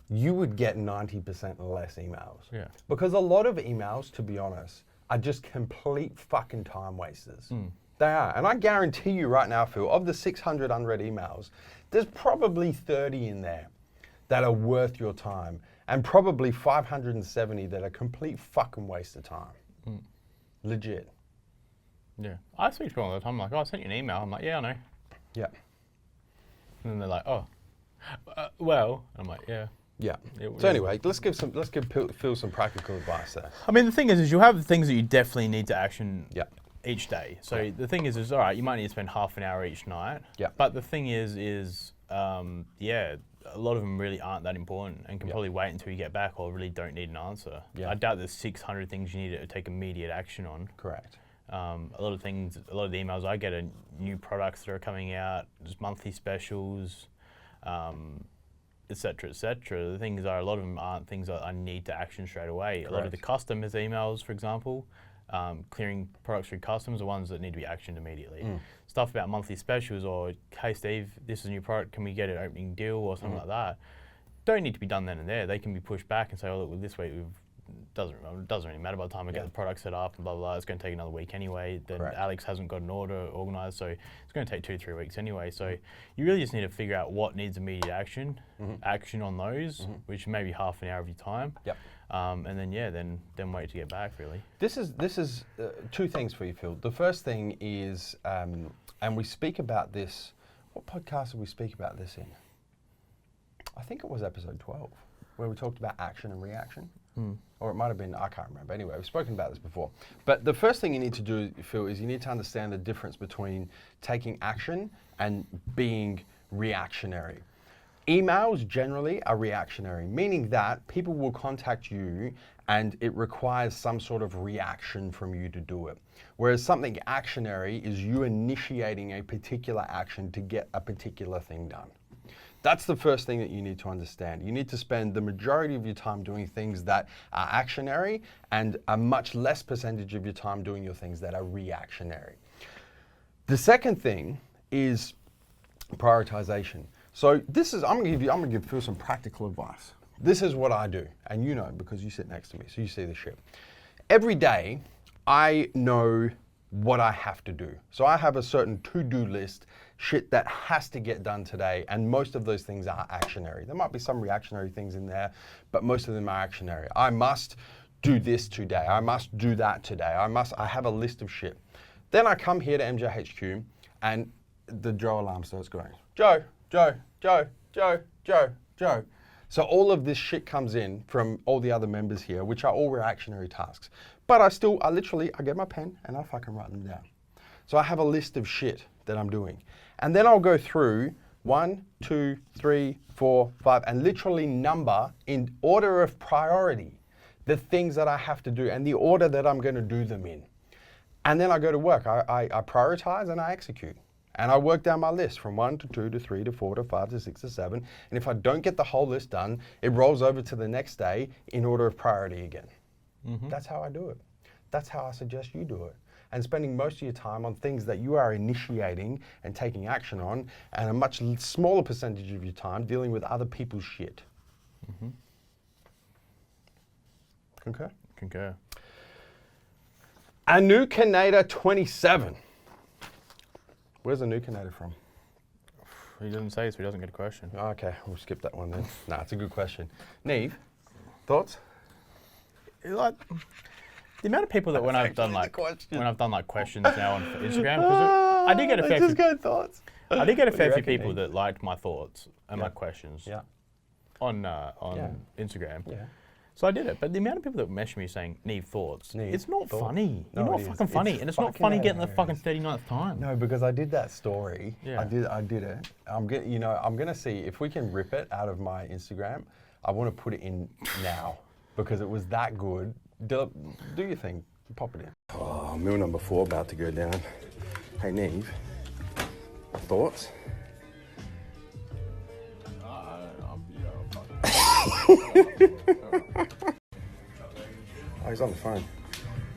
you would get 90% less emails. Yeah. Because a lot of emails, to be honest, are just complete fucking time wasters. They are. And I guarantee you right now, Phil, of the 600 unread emails, there's probably 30 in there that are worth your time, and probably 570 that are complete fucking waste of time. Legit. Yeah. I speak to people all the time, I'm like, oh, I sent you an email. I'm like, yeah, I know. Yeah. And then they're like, oh, well, I'm like, yeah. Yeah. So anyway, let's give Phil some practical advice there. I mean, the thing is you'll have things that you definitely need to action each day. So the thing is all right, you might need to spend half an hour each night. Yeah. But the thing is a lot of them really aren't that important and can probably wait until you get back or really don't need an answer. Yeah. I doubt there's 600 things you need to take immediate action on. Correct. A lot of the emails I get are new products that are coming out, just monthly specials, et cetera, et cetera. The things are, a lot of them aren't things that I need to action straight away. Correct. A lot of the customers emails, for example, clearing products through customs are ones that need to be actioned immediately. Stuff about monthly specials or, hey Steve, this is a new product, can we get an opening deal or something like that, don't need to be done then and there. They can be pushed back and say, oh look, this week it doesn't really matter by the time I get the product set up and blah, blah, blah. It's going to take another week anyway. Then Alex hasn't got an order organised, so it's going to take 2 to 3 weeks anyway. So you really just need to figure out what needs immediate action, action on those, which may be half an hour of your time. Yep. And then then wait to get back, really. This is 2 things for you, Phil. The first thing is, and we speak about this, what podcast did we speak about this in? I think it was episode 12, where we talked about action and reaction. Or it might have been, I can't remember. Anyway, we've spoken about this before. But the first thing you need to do, Phil, is you need to understand the difference between taking action and being reactionary. Emails generally are reactionary, meaning that people will contact you and it requires some sort of reaction from you to do it. Whereas something actionary is you initiating a particular action to get a particular thing done. That's the first thing that you need to understand. You need to spend the majority of your time doing things that are actionary and a much less percentage of your time doing your things that are reactionary. The second thing is prioritization. So I'm gonna give Phil some practical advice. This is what I do, and you know because you sit next to me, so you see the shit. Every day, I know what I have to do. So I have a certain to-do list, shit that has to get done today, and most of those things are actionary. There might be some reactionary things in there, but most of them are actionary. I must do this today. I must do that today. I have a list of shit. Then I come here to MJHQ, and the Joe alarm starts going. Joe, Joe, Joe, Joe, Joe, Joe. So all of this shit comes in from all the other members here, which are all reactionary tasks. But I get my pen and I fucking write them down. So I have a list of shit that I'm doing. And then I'll go through 1, 2, 3, 4, 5, and literally number in order of priority the things that I have to do and the order that I'm going to do them in. And then I go to work. I prioritize and I execute. And I work down my list from 1 to 2 to 3 to 4 to 5 to 6 to 7. And if I don't get the whole list done, it rolls over to the next day in order of priority again. That's how I do it. That's how I suggest you do it. And spending most of your time on things that you are initiating and taking action on, and a much smaller percentage of your time dealing with other people's shit. Concur? Concur. Anukinata 27. Where's Anukinata from? He doesn't say, so he doesn't get a question. Okay, we'll skip that one then. Nah, it's a good question. Neve, thoughts? Like, the amount of people that when I've done like questions now on Instagram, because I did get a fair few thoughts. I did get a fair few people that liked my thoughts and my questions on Instagram. Yeah. So I did it, but the amount of people that message me saying, Neve thoughts, Neve, it's not thoughts? funny. No, You're not it is. fucking funny, It's and it's not fucking funny getting the hilarious. fucking 39th time. No, because I did that story. Yeah. I did it. I'm gonna see if we can rip it out of my Instagram. I want to put it in now because it was that good. Do your thing. Pop it in. Oh, meal number 4 about to go down. Hey, Neve. Thoughts? Oh, he's on the phone.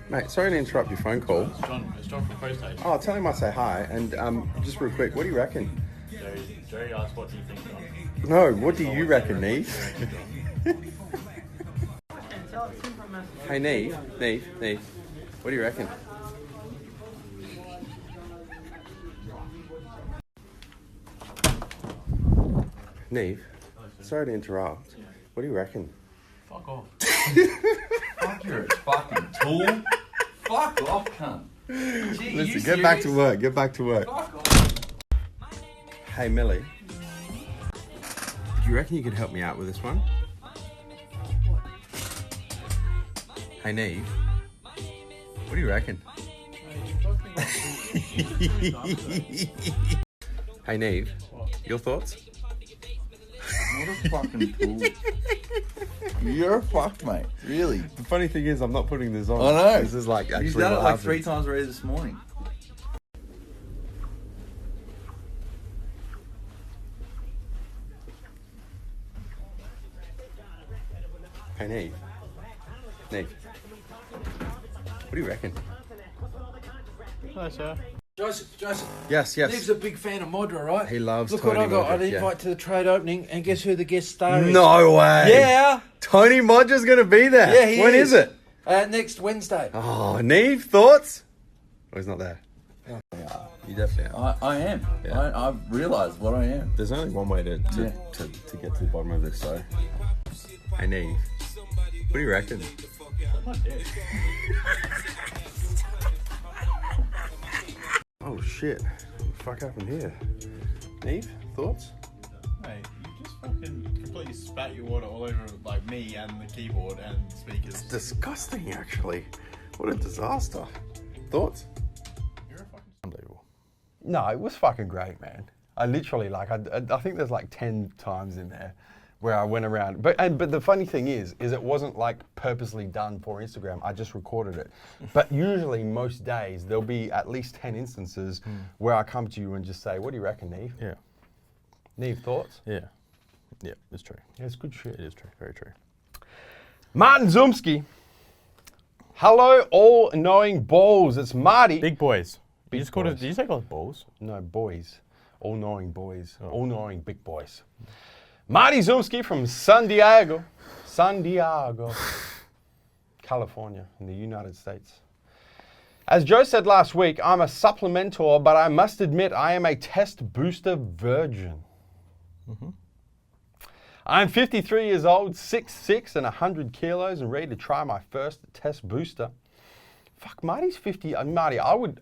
Mate, sorry to interrupt your phone call. It's John from Post Station. Oh, tell him I say hi. And just real quick, what do you reckon? Jerry asked, what do you think, John? No, what do you reckon, Neve? Hey, Neve. What do you reckon? Neve, sorry to interrupt. What do you reckon? Fuck off. Fuck, you're a fucking tool. Fuck off, cunt. Gee, Listen, get back to work. Get back to work. Fuck off. Hey, Millie. Do you reckon you could help me out with this one? Hey, Neve. What do you reckon? Hey, Neve. Your thoughts? What a fucking tool. You're fucked, mate. Really. The funny thing is, I'm not putting this on. I know. This is like actually You've done it what like happens. 3 times already this morning. Hey, Neve. Neve. What do you reckon? Hello, sir. Joseph, Yes, Neve's a big fan of Modra, right? He loves Look Tony what I got. Modra, An yeah. invite to the trade opening, and guess who the guest star is? No way. Yeah. Tony Modra's going to be there. Yeah, he When is it? Next Wednesday. Oh, Neve, thoughts? Oh, he's not there. You definitely are. I am. Yeah. I've realised what I am. There's only one way to get to the bottom of this, so. Hey, Neve. What do you reckon? Oh, shit. What the fuck happened here? Neve, thoughts? Mate, you just fucking completely spat your water all over like me and the keyboard and speakers. Disgusting, actually. What a disaster. Thoughts? You're a fucking... Unbelievable. No, it was fucking great, man. I literally, like, I think there's like 10 times in there where I went around. But the funny thing is it wasn't like purposely done for Instagram. I just recorded it. But usually most days there'll be at least 10 instances where I come to you and just say, what do you reckon, Neve? Yeah. Neve, thoughts? Yeah. Yeah, it's true. Yeah, it's good shit. It is true. Very true. Martin Zumsky. Hello, all-knowing balls. It's Marty. Big boys. Big You just called it, boys. did you say called balls? No, boys. All-knowing boys. Oh. All-knowing big boys. Marty Zumsky from San Diego, California, in the United States. As Joe said last week, I'm a supplementor, but I must admit I am a test booster virgin. I'm 53 years old, 6'6", and 100 kilos, and ready to try my first test booster. Fuck, Marty's 50. Marty, I would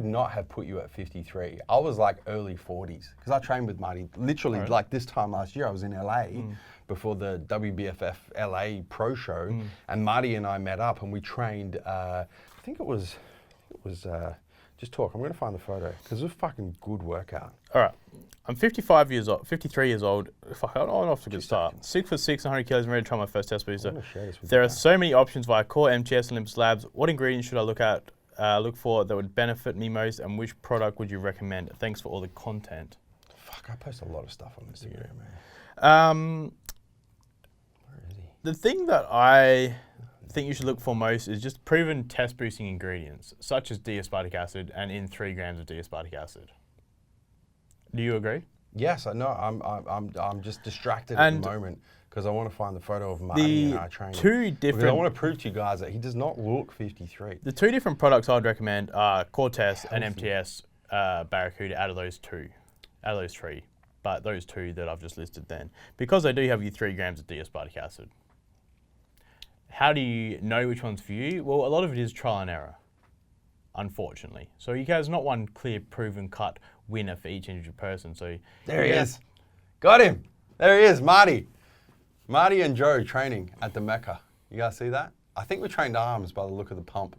not have put you at 53. I was like early 40s because I trained with Marty literally like this time last year. I was in LA before the WBFF LA Pro Show, and Marty and I met up and we trained. I think it was just talk. I'm going to find the photo because it was a fucking good workout. All right. I'm 53 years old. Fuck, I'm off to a good start. 6'6", 100 kilos, and ready to try my first test booster. wanna share this with There you are so many options via Core, MTS, and Olympus Labs. What ingredients should I look for that would benefit me most, and which product would you recommend? Thanks for all the content. Fuck, I post a lot of stuff on Instagram, man. Where is he? The thing that I think you should look for most is just proven test boosting ingredients, such as D-aspartic acid and in 3 grams of D-aspartic acid. Do you agree? Yes, I know. I'm just distracted And at the moment because I want to find the photo of Marty and I training. Because I want to prove to you guys that he does not look 53. The 2 different products I'd recommend are Core Test and MTS Barracuda out of those 3. But those 2 that I've just listed then. Because they do have you 3 grams of D-aspartic acid. How do you know which one's for you? Well, a lot of it is trial and error, unfortunately. So there's not one clear, proven cut winner for each individual person. So There he is. Got him. There he is, Marty. Marty and Joe training at the Mecca. You guys see that? I think we trained arms by the look of the pump.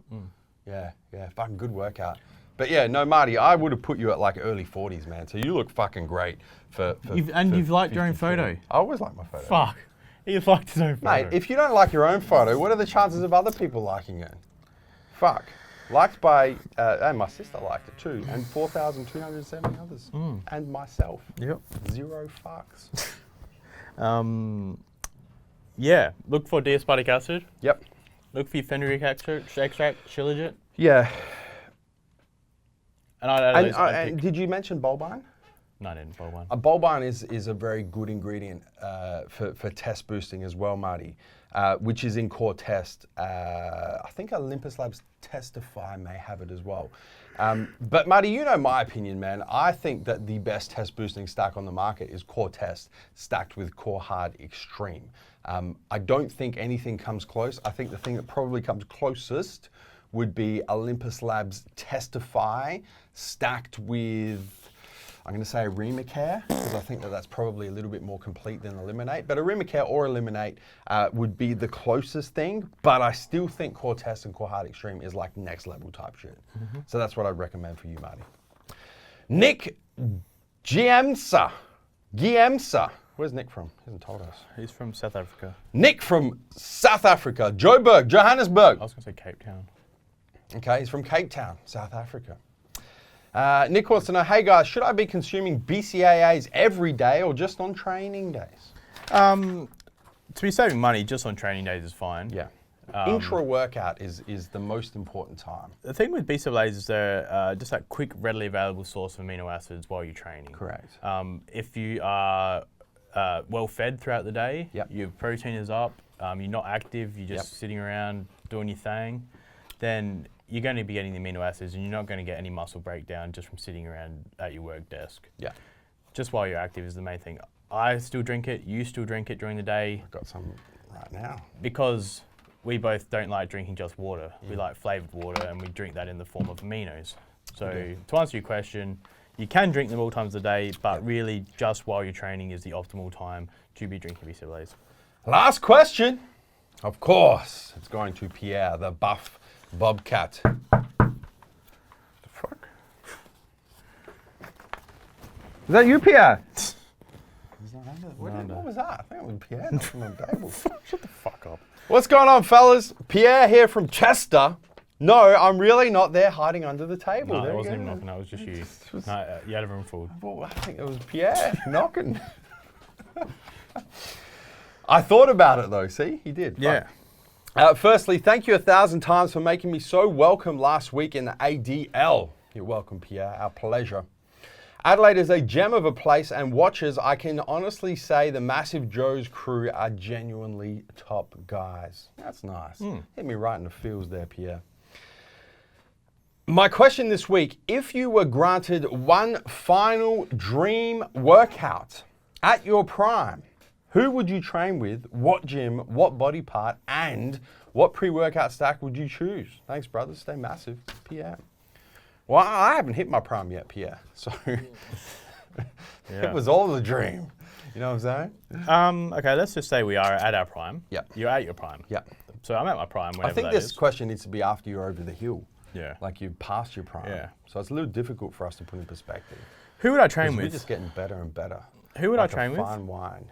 Yeah, fucking good workout. But yeah, no, Marty, I would have put you at like early 40s, man. So you look fucking great for You've liked your own 53. photo. I always like my photo. Fuck. He's liked his own photo. Mate, if you don't like your own photo, what are the chances of other people liking it? Fuck. Liked by, and my sister liked it too, and 4,270 others. And myself. Yep. 0 fucks. Yeah, look for D-aspartic acid. Yep. Look for your fenugreek extract, shilajit. Yeah. And And did you mention bolbine? No, I didn't. Bowl one. A bolbine is a very good ingredient for test boosting as well, Marty, which is in Core Test. I think Olympus Labs Testify may have it as well. But Marty, you know my opinion, man. I think that the best test boosting stack on the market is Core Test stacked with Core Hard Extreme. I don't think anything comes close. I think the thing that probably comes closest would be Olympus Labs Testify stacked with, I'm going to say Remicare, because I think that that's probably a little bit more complete than Eliminate. But a Remicare or Eliminate would be the closest thing, but I still think Core Test and Core Hard Extreme is like next level type shit. So that's what I'd recommend for you, Marty. Nick Giemsa. Where's Nick from? He hasn't told us. He's from South Africa. Nick from South Africa. Johannesburg. I was going to say Cape Town. Okay, he's from Cape Town, South Africa. Nick wants to know, hey guys, should I be consuming BCAAs every day or just on training days? To be saving money just on training days is fine. Yeah. Intra-workout is the most important time. The thing with BCAAs is they're just that quick, readily available source of amino acids while you're training. Correct. If you are well fed throughout the day, your protein is up, you're not active, you're just sitting around doing your thing, then you're going to be getting the amino acids and you're not going to get any muscle breakdown just from sitting around at your work desk. Yeah. Just while you're active is the main thing. I still drink it, you still drink it during the day. I've got some right now. Because we both don't like drinking just water. We like flavored water and we drink that in the form of aminos. So to answer your question, you can drink them all times of the day, but really just while you're training is the optimal time to be drinking BCAAs. Last question. Of course, it's going to Pierre, the buff Bobcat. The fuck? Is that you, Pierre? What was that? I think it was Pierre, not from the table. Shut the fuck up. What's going on, fellas? Pierre here from Chester. No, I'm really not there hiding under the table. No, there that you wasn't go. even knocking, that was just you. No, you had a room full. Well, I think it was Pierre knocking. I thought about it though, see? He did. Yeah. Firstly, thank you 1,000 times for making me so welcome last week in the ADL. You're welcome, Pierre. Our pleasure. Adelaide is a gem of a place, and watchers, I can honestly say the MassiveJoes crew are genuinely top guys. That's nice. Hit me right in the feels there, Pierre. My question this week, if you were granted one final dream workout at your prime, who would you train with, what gym, what body part, and what pre-workout stack would you choose? Thanks, brothers. Stay massive. Pierre. Well, I haven't hit my prime yet, Pierre. So it was all a dream. You know what I'm saying? Okay, let's just say we are at our prime. Yeah. You're at your prime. Yeah. So I'm at my prime, whenever I think that this is. question needs to be after you're over the hill. Yeah. Like you've passed your prime. Yeah. So it's a little difficult for us to put in perspective. Who would I train We're with? just getting better and better. Who would like I train a with? fine wine.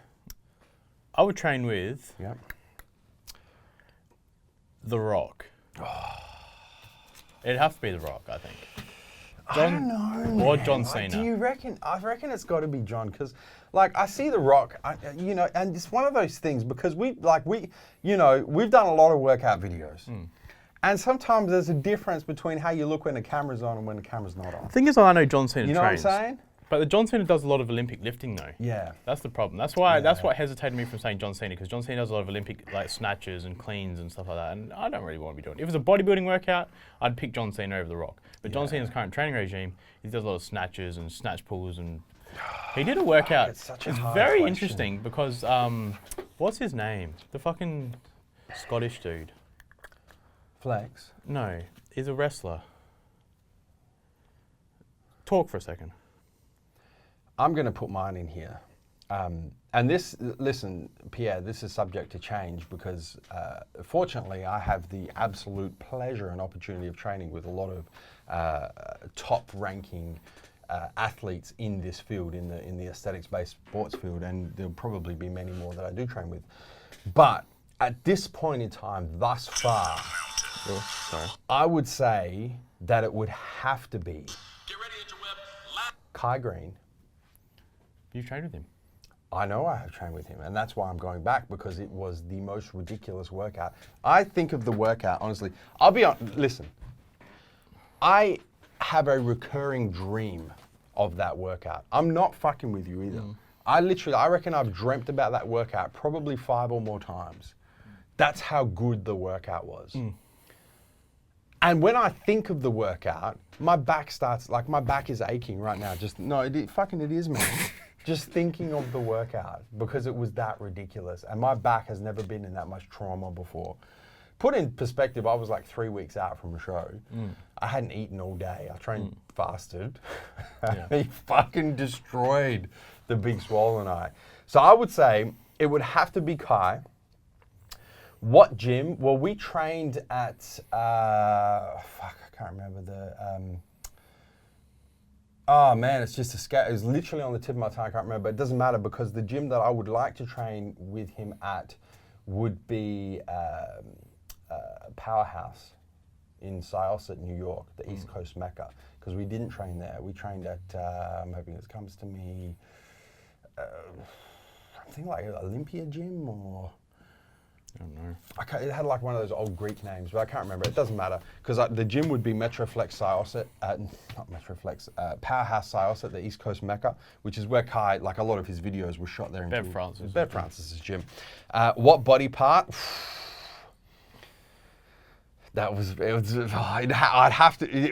I would train with Yeah. The Rock. It'd have to be The Rock, I think. I don't know. Or man. John Like, Cena. do you reckon? I reckon it's got to be John, because, like, I see The Rock, you know, and it's one of those things because we've done a lot of workout videos, and sometimes there's a difference between how you look when the camera's on and when the camera's not on. The thing is, I know John Cena You know trains. what I'm saying? But the John Cena does a lot of Olympic lifting, though. Yeah. That's the problem. That's why. That's what hesitated me from saying John Cena, because John Cena does a lot of Olympic like snatches and cleans and stuff like that, and I don't really want to be doing it. If it's a bodybuilding workout, I'd pick John Cena over The Rock. But John Cena's current training regime, he does a lot of snatches and snatch pulls, and he did a workout. it's such a It's hard very question. interesting because what's his name? The fucking Scottish dude. Flex. No, he's a wrestler. Talk for a second. I'm going to put mine in here. And this, listen, Pierre, this is subject to change because fortunately I have the absolute pleasure and opportunity of training with a lot of top-ranking athletes in this field, in the aesthetics-based sports field, and there'll probably be many more that I do train with. But at this point in time, thus far, I would say that it would have to be Kai Green. You've trained with him. I know I have trained with him, and that's why I'm going back, because it was the most ridiculous workout. I think of the workout, honestly. I'll be on, listen, I have a recurring dream of that workout. I'm not fucking with you either. I reckon I've dreamt about that workout probably 5 or more times. That's how good the workout was. And when I think of the workout, my back is aching right now. It is, man. Just thinking of the workout, because it was that ridiculous. And my back has never been in that much trauma before. Put in perspective, I was like 3 weeks out from a show. I hadn't eaten all day. I trained fasted. He fucking destroyed the big swollen eye. So I would say it would have to be Kai. What gym? Well, we trained at, I can't remember the, oh man, it's just it was literally on the tip of my tongue, I can't remember. It doesn't matter, because the gym that I would like to train with him at would be Powerhouse in Syosset, New York, the East Coast Mecca, because we didn't train there. We trained at, I'm hoping this comes to me, I think like Olympia Gym, or I don't know. It had like one of those old Greek names, but I can't remember. It doesn't matter, because the gym would be Metroflex Syosset, not Metroflex, Powerhouse Syosset, the East Coast Mecca, which is where Kai, like a lot of his videos were shot there. Bev Francis. Bev Francis's gym. What body part? It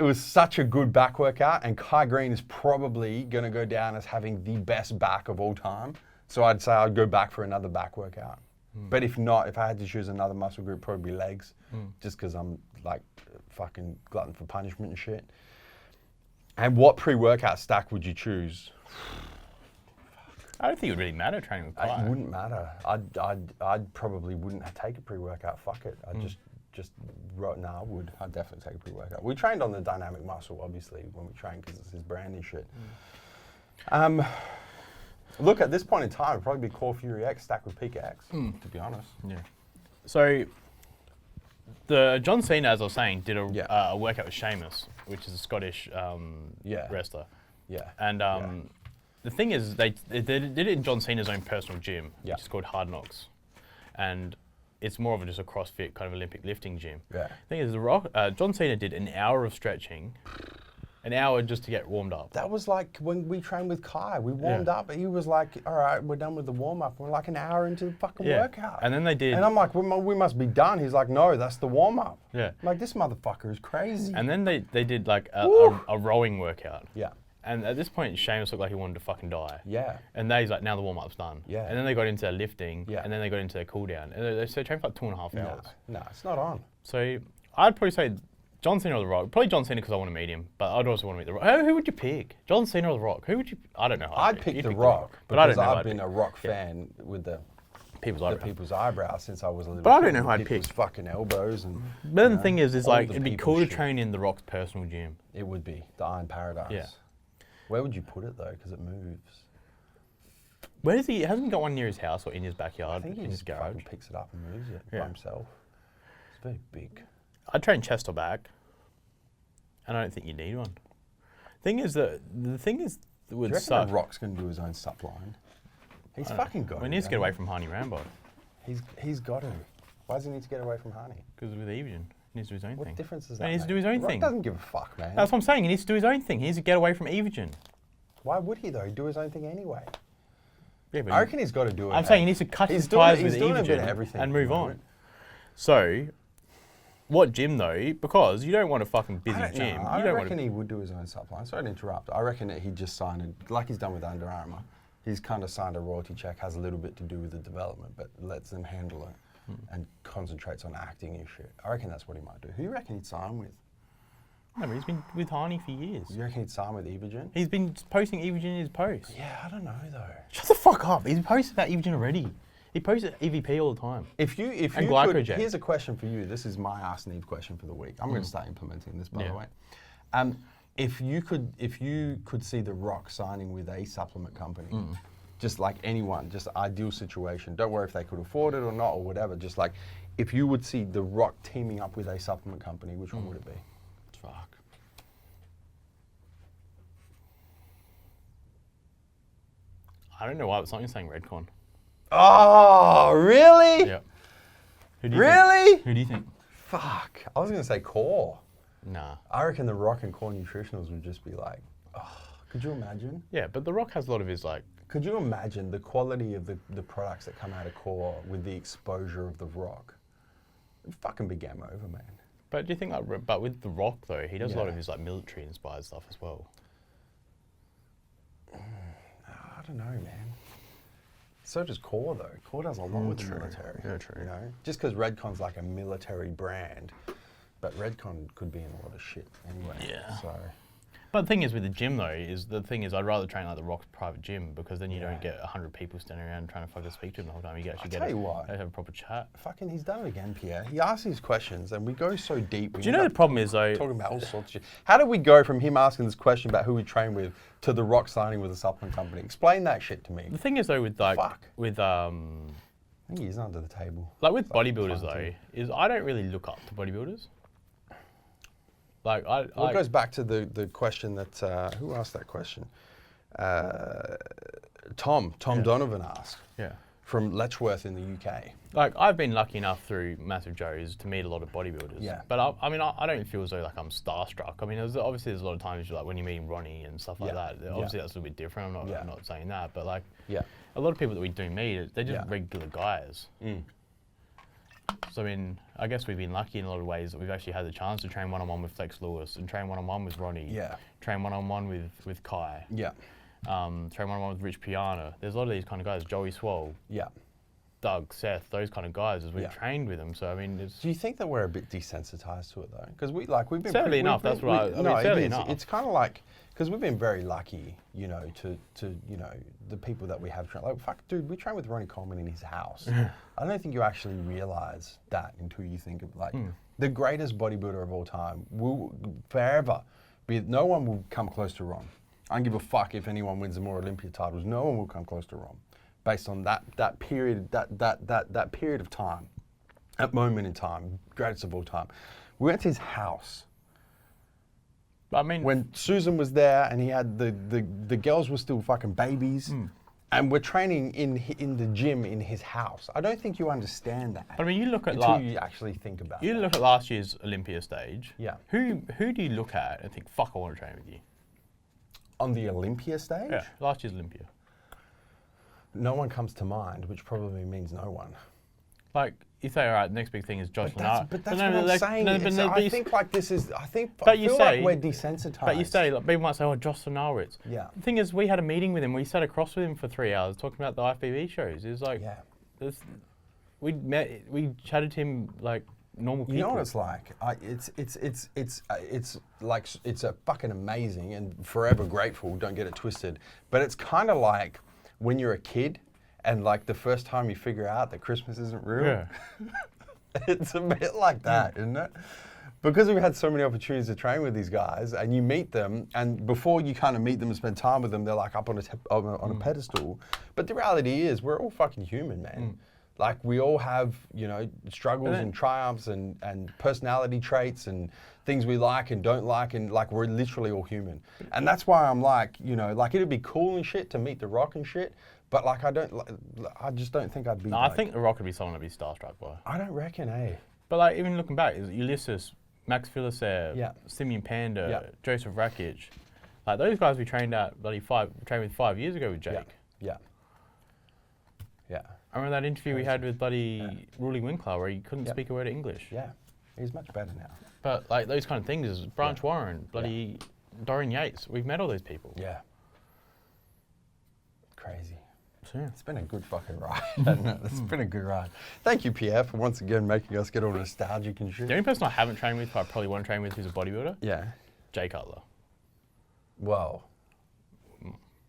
was such a good back workout, and Kai Green is probably going to go down as having the best back of all time. So I'd say I'd go back for another back workout. But if not, if I had to choose another muscle group, probably legs, just because I'm like fucking glutton for punishment and shit. And what pre-workout stack would you choose? I don't think it would really matter training with Kai. It wouldn't matter. I'd probably wouldn't take a pre-workout. Fuck it. I'd just wrote, no, I would. I'd definitely take a pre-workout. We trained on the dynamic muscle, obviously, when we trained, because it's his brand and shit. Look, at this point in time, it'd probably be Core Fury X stacked with Peak X, to be honest. Yeah. So, the John Cena, as I was saying, did a workout with Sheamus, which is a Scottish wrestler. Yeah. And the thing is, they did it in John Cena's own personal gym, which is called Hard Knocks. And it's more of just a CrossFit kind of Olympic lifting gym. Yeah. The thing is, John Cena did an hour of stretching, an hour just to get warmed up. That was like when we trained with Kai. We warmed up. He was like, all right, we're done with the warm-up. We're like an hour into the fucking workout. And then they did... And I'm like, we must be done. He's like, no, that's the warm-up. Yeah. I'm like, this motherfucker is crazy. And then they did like a rowing workout. Yeah. And at this point, Sheamus looked like he wanted to fucking die. Yeah. And he's like, now the warm-up's done. Yeah. And then they got into lifting, and then they got into their cool-down. And they trained for like 2.5 hours. No, it's not on. So I'd probably say John Cena or The Rock. Probably John Cena because I want to meet him, but I'd also want to meet The Rock. Who would you pick? John Cena or The Rock? Who would you... I don't know. I'd pick The Rock, but I don't know. I've been a Rock fan with the people's eyebrows since I was a little But I don't know who I'd pick. Fucking elbows and... But then the thing is like, it'd be cool to train in The Rock's personal gym. It would be. The Iron Paradise. Yeah. Where would you put it though? Because it moves. Where does he? Hasn't he got one near his house or in his backyard? I think in his garage. Picks it up and moves it by himself. It's very big. I'd train chest or back. And I don't think you need one. The thing is, Do you reckon The Rock's going to do his own sup line? He's fucking got it. He needs to get away from Hani Rambo. He's got to. Why does he need to get away from Hani? Because with Evian, he needs to do his own thing. What difference does that make? He needs to do his own thing. Rock doesn't give a fuck, man. That's what I'm saying. He needs to do his own thing. He needs to get away from Evian. Why would he though? He'd do his own thing anyway. Yeah, but I reckon he's got to do it. I'm saying he needs to cut his ties with Evian and move on. So, what gym though? Because you don't want a fucking busy gym. I reckon he would do his own supply. Sorry to interrupt. I reckon that he'd just sign like he's done with Under Armour. He's kind of signed a royalty check, has a little bit to do with the development, but lets them handle it and concentrates on acting and shit. I reckon that's what he might do. Who do you reckon he'd sign with? No, but he's been with Harney for years. You reckon he'd sign with Evogen? He's been posting Evogen in his posts. Yeah, I don't know though. Shut the fuck up. He's posted about Evogen already. He posts EVP all the time. If you And could, glycogen. here's a question for you. This is my Ask Neve question for the week. I'm going to start implementing this, by Yeah. the way. If you could see The Rock signing with a supplement company, just like anyone, just ideal situation. Don't worry if they could afford it or not or whatever. Just like if you would see The Rock teaming up with a supplement company, which one would it be? Fuck. I don't know why, but something's saying Redcon. Oh, really? Yeah. Who do you Really? Think? Who do you think? Fuck. I was going to say Core. Nah. I reckon The Rock and Core Nutritionals would just be like, oh, could you imagine? Yeah, but The Rock has a lot of his like. Could you imagine the quality of the products that come out of Core with the exposure of The Rock? It'd fucking be game over, man. But do you think like, but with The Rock though, he does a lot Yeah. of his like military inspired stuff as well. I don't know, man. So does Core though. Core does a lot with the military. Yeah, true. You know, just because Redcon's like a military brand, but Redcon could be in a lot of shit anyway. Yeah. So. But the thing is with the gym though, I'd rather train like The Rock's private gym because then you don't get 100 people standing around trying to fucking speak to him the whole time. You actually tell you what. have a proper chat. Fucking, he's done it again, Pierre. He asks these questions, and we go so deep. Do you know the problem is though? Talking about all sorts of shit. How did we go from him asking this question about who we train with to The Rock signing with a supplement company? Explain that shit to me. The thing is though with like Fuck. with I think he's under the table. like with Like, bodybuilders fine though, too. is I don't really look up to bodybuilders. Like Well, it goes back to the question that who asked that question? Tom Donovan asked yeah. from Letchworth in the UK. Like I've been lucky enough through MassiveJoes to meet a lot of bodybuilders. Yeah. But I mean, I don't feel as though like I'm starstruck. I mean, obviously there's a lot of times like when you're meeting Ronnie and stuff like Yeah. that. Obviously that's a little bit different. I'm not saying that, but like Yeah. a lot of people that we do meet, they're just Yeah. regular guys. So I mean, I guess we've been lucky in a lot of ways that we've actually had the chance to train one-on-one with Flex Lewis and train one-on-one with Ronnie. Yeah. Train one-on-one with Kai. Yeah. Train one-on-one with Rich Piana. There's a lot of these kind of guys. Joey Swole, Yeah. Doug, Seth, those kind of guys as we've Yeah. trained with them. So I mean, it's Do you think that we're a bit desensitized to it though? Because we've been Sadly enough, that's what I mean, sadly it is. enough. It's kind of like because we've been very lucky, you know, to you know the people that we have trained. Like fuck, dude, we train with Ronnie Coleman in his house. I don't think you actually realize that until you think of like the greatest bodybuilder of all time will forever be. No one will come close to Ron. I don't give a fuck if anyone wins more Olympia titles. No one will come close to Ron, based on that period that period of time, that moment in time, greatest of all time. We went to his house. I mean, When Susan was there and he had the girls were still fucking babies, and we're training in the gym in his house. I don't think you understand that. I mean, you look at until like you actually think about it. you look at last year's Olympia stage. Yeah. Who do you look at and think, fuck, I want to train with you? On the Olympia stage, Yeah, last year's Olympia. no one comes to mind, which probably means no one. Like you say, all right, the next big thing is Josh Lennart. But that's what I'm saying. I think like this is. I But you feel say- like we're desensitized. But you say, like, people might say, oh, Josh Lennart. Yeah. The thing is, we had a meeting with him. We sat across with him for 3 hours talking about the IFBB shows. It was like, Yeah. we chatted to him like normal people. You know what it's like? It's a fucking amazing and forever grateful. Don't get it twisted. But it's kind of like when you're a kid and like the first time you figure out that Christmas isn't real. Yeah. It's a bit like that, isn't it? Because we've had so many opportunities to train with these guys, and you meet them, and before you kind of meet them and spend time with them, they're like up on a pedestal. But the reality is, we're all fucking human, man. Like we all have, you know, struggles and triumphs and personality traits and things we like and don't like, and like we're literally all human. And that's why I'm like, you know, like it'd be cool and shit to meet The Rock and shit, but like I just don't think I'd be. No, like, I think The Rock would be someone to be starstruck by. I don't reckon, eh? But like even looking back, is Ulysses, Max Filicer, Yeah. Simeon Panda, Yeah. Joseph Rakic, like those guys we trained with 5 years ago with Jake. Yeah. I remember that interview we had with bloody Ruley Winkler where he couldn't Yep. speak a word of English. Yeah. He's much better now. But like those kind of things is Branch Warren, bloody Dorian Yates. We've met all those people. Yeah. Crazy. So, yeah. It's been a good fucking ride, hasn't it? It's been a good ride. Thank you, Pierre, for once again making us get all nostalgic and shit. The only person I haven't trained with, who I probably want to train with, who's a bodybuilder, Yeah. Jay Cutler. Well,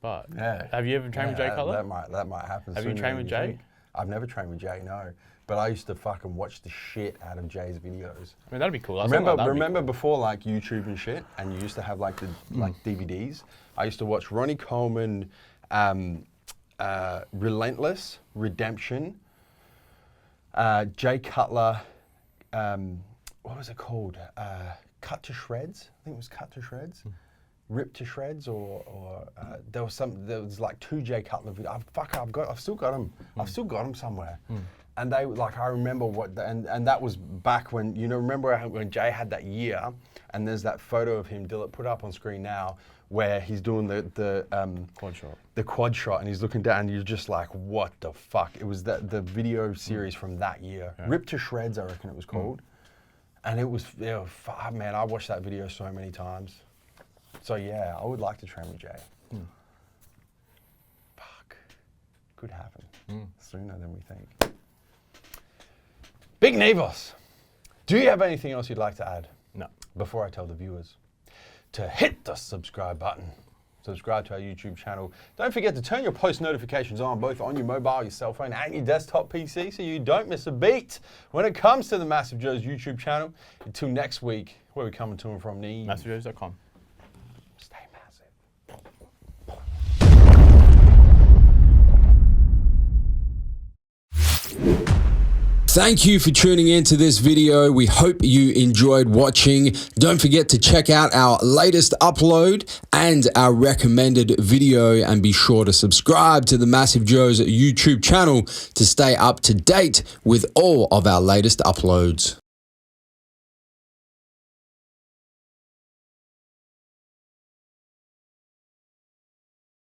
But yeah. have you ever trained with Jay Cutler? That might happen. Have you sooner trained than with you Jay? think. I've never trained with Jay, no. But I used to fucking watch the shit out of Jay's videos. I mean, that'd be cool. Remember before like YouTube and shit, and you used to have like the like DVDs. I used to watch Ronnie Coleman, Relentless, Redemption, Jay Cutler. What was it called? Cut to Shreds. I think it was Cut to Shreds. Rip to Shreds, or there was like 2 Jay Cutler videos. I've still got them. I've still got them somewhere. And they like, I remember and that was back when, remember when Jay had that year, and there's that photo of him, Dillett, put up on screen now, where he's doing the Quad shot. The quad shot, and he's looking down, and you're just like, what the fuck? It was the video series from that year. Yeah. Rip to Shreds, I reckon it was called. And it was, man, I watched that video so many times. So yeah, I would like to train with Jay. Fuck. Could happen sooner than we think. Big Nevos, do you have anything else you'd like to add? No. Before I tell the viewers to hit the subscribe button. Subscribe to our YouTube channel. Don't forget to turn your post notifications on, both on your mobile, your cell phone, and your desktop PC, so you don't miss a beat when it comes to the MassiveJoes YouTube channel. Until next week, where we're coming to and from, Neve. MassiveJoes.com. Stay massive. Thank you for tuning into this video. We hope you enjoyed watching. Don't forget to check out our latest upload and our recommended video, and be sure to subscribe to the MassiveJoes YouTube channel to stay up to date with all of our latest uploads.